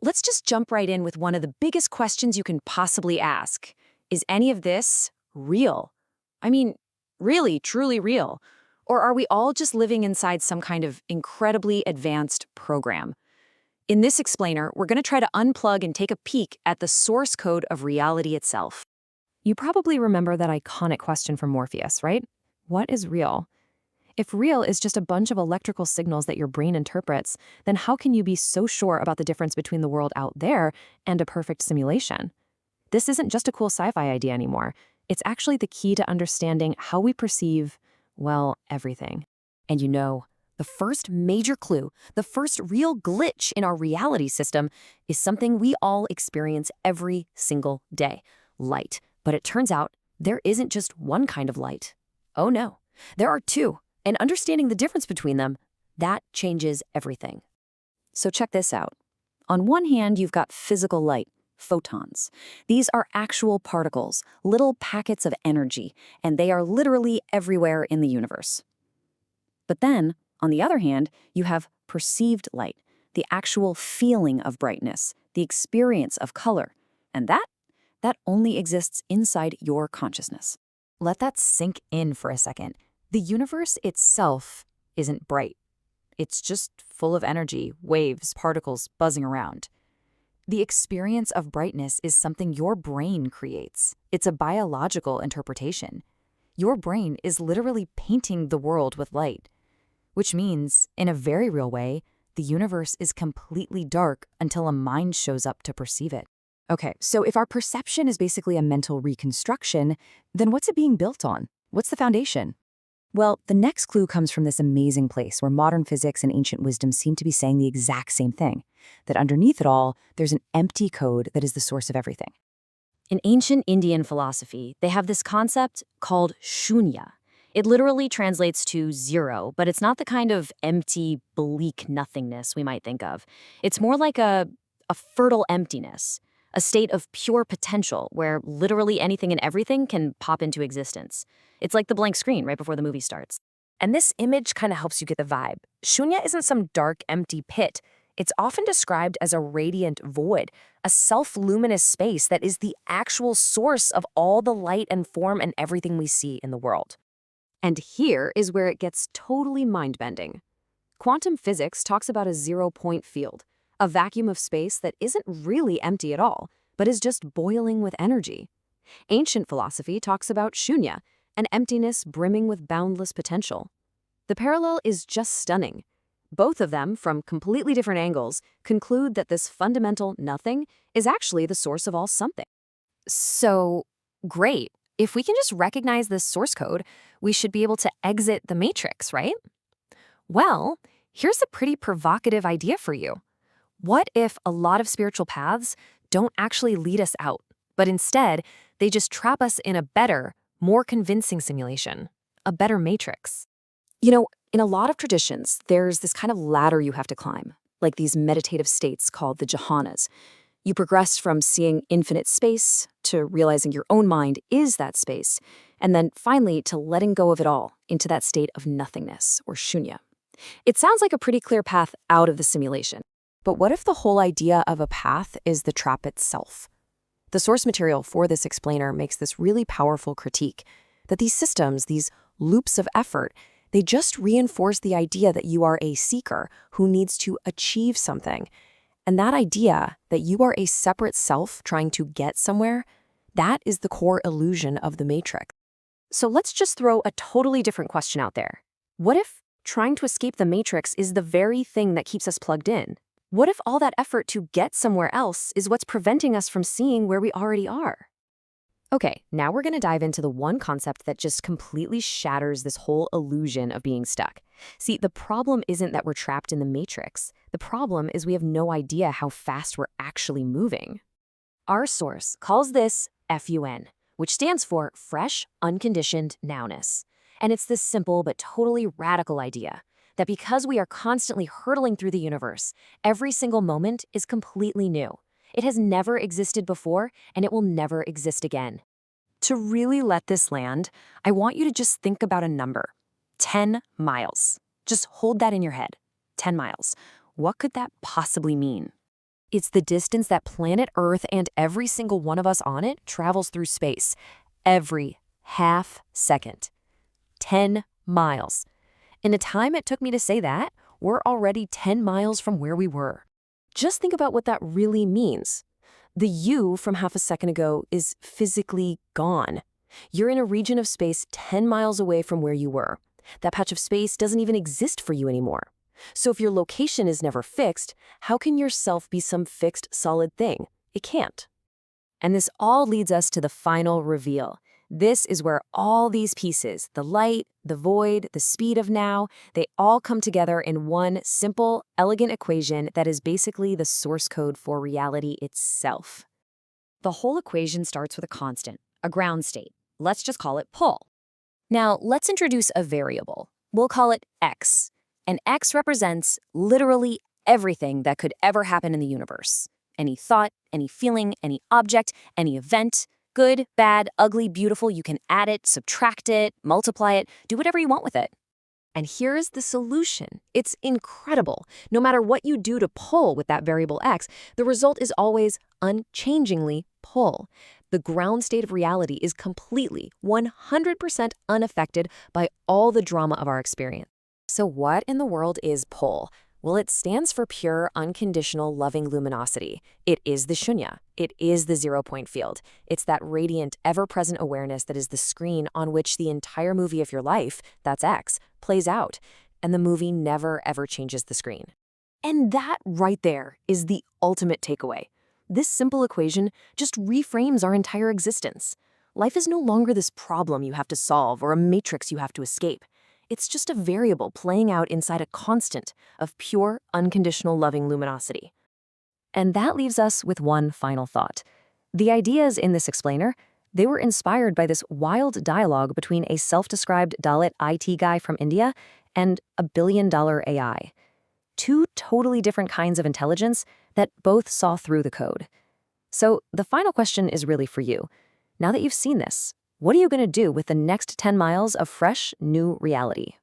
let's just jump right in with one of the biggest questions you can possibly ask. Is any of this real? I mean, really, truly real? Or are we all just living inside some kind of incredibly advanced program? In this explainer, we're going to try to unplug and take a peek at the source code of reality itself. You probably remember that iconic question from Morpheus, right? What is real? If real is just a bunch of electrical signals that your brain interprets, then how can you be so sure about the difference between the world out there and a perfect simulation? This isn't just a cool sci-fi idea anymore. It's actually the key to understanding how we perceive, well, everything. And the first major clue, the first real glitch in our reality system is something we all experience every single day: light. But it turns out there isn't just one kind of light. Oh no, there are two. And understanding the difference between them, that changes everything. So check this out. On one hand, you've got physical light, photons. These are actual particles, little packets of energy, and they are literally everywhere in the universe. But then, on the other hand, you have perceived light, the actual feeling of brightness, the experience of color, and that only exists inside your consciousness. Let that sink in for a second. The universe itself isn't bright. It's just full of energy, waves, particles buzzing around. The experience of brightness is something your brain creates. It's a biological interpretation. Your brain is literally painting the world with light, which means, in a very real way, the universe is completely dark until a mind shows up to perceive it. Okay, so if our perception is basically a mental reconstruction, then what's it being built on? What's the foundation? Well, the next clue comes from this amazing place where modern physics and ancient wisdom seem to be saying the exact same thing, that underneath it all, there's an empty code that is the source of everything. In ancient Indian philosophy, they have this concept called Shunya. It literally translates to zero, but it's not the kind of empty, bleak nothingness we might think of. It's more like a fertile emptiness, a state of pure potential where literally anything and everything can pop into existence. It's like the blank screen right before the movie starts. And this image kind of helps you get the vibe. Shunya isn't some dark, empty pit. It's often described as a radiant void, a self-luminous space that is the actual source of all the light and form and everything we see in the world. And here is where it gets totally mind-bending. Quantum physics talks about a zero-point field, a vacuum of space that isn't really empty at all, but is just boiling with energy. Ancient philosophy talks about Shunya, an emptiness brimming with boundless potential. The parallel is just stunning. Both of them, from completely different angles, conclude that this fundamental nothing is actually the source of all something. So, great. If we can just recognize this source code, we should be able to exit the matrix, right? Well, here's a pretty provocative idea for you. What if a lot of spiritual paths don't actually lead us out, but instead, they just trap us in a better, more convincing simulation, a better matrix? In a lot of traditions, there's this kind of ladder you have to climb, like these meditative states called the jhanas. You progress from seeing infinite space to realizing your own mind is that space, and then finally to letting go of it all into that state of nothingness, or shunya. It sounds like a pretty clear path out of the simulation. But what if the whole idea of a path is the trap itself? The source material for this explainer makes this really powerful critique, that these systems, these loops of effort, they just reinforce the idea that you are a seeker who needs to achieve something. And that idea that you are a separate self trying to get somewhere, that is the core illusion of the matrix. So let's just throw a totally different question out there. What if trying to escape the matrix is the very thing that keeps us plugged in? What if all that effort to get somewhere else is what's preventing us from seeing where we already are? Okay, now we're going to dive into the one concept that just completely shatters this whole illusion of being stuck. See, the problem isn't that we're trapped in the matrix. The problem is we have no idea how fast we're actually moving. Our source calls this FUN, which stands for Fresh Unconditioned Nowness. And it's this simple but totally radical idea that because we are constantly hurtling through the universe, every single moment is completely new. It has never existed before, and it will never exist again. To really let this land, I want you to just think about a number. 10 miles. Just hold that in your head. 10 miles. What could that possibly mean? It's the distance that planet Earth and every single one of us on it travels through space. Every half second. 10 miles. In the time it took me to say that, we're already 10 miles from where we were. Just think about what that really means. The you from half a second ago is physically gone. You're in a region of space 10 miles away from where you were. That patch of space doesn't even exist for you anymore. So if your location is never fixed, how can your self be some fixed, solid thing? It can't. And this all leads us to the final reveal. This is where all these pieces, the light, the void, the speed of now, they all come together in one simple, elegant equation that is basically the source code for reality itself. The whole equation starts with a constant, a ground state. Let's just call it pull. Now, let's introduce a variable. We'll call it x. And x represents literally everything that could ever happen in the universe. Any thought, any feeling, any object, any event. Good, bad, ugly, beautiful, you can add it, subtract it, multiply it, do whatever you want with it. And here's the solution. It's incredible. No matter what you do to pull with that variable x, the result is always unchangingly pull. The ground state of reality is completely, 100% unaffected by all the drama of our experience. So what in the world is pull? Well, it stands for Pure Unconditional Loving Luminosity. It is the Shunya. It is the zero-point field. It's that radiant, ever-present awareness that is the screen on which the entire movie of your life, that's X, plays out. And the movie never, ever changes the screen. And that right there is the ultimate takeaway. This simple equation just reframes our entire existence. Life is no longer this problem you have to solve or a matrix you have to escape. It's just a variable playing out inside a constant of pure, unconditional loving luminosity. And that leaves us with one final thought. The ideas in this explainer, they were inspired by this wild dialogue between a self-described Dalit IT guy from India and a billion-dollar AI. Two totally different kinds of intelligence that both saw through the code. So the final question is really for you. Now that you've seen this, what are you going to do with the next 10 miles of fresh, new reality?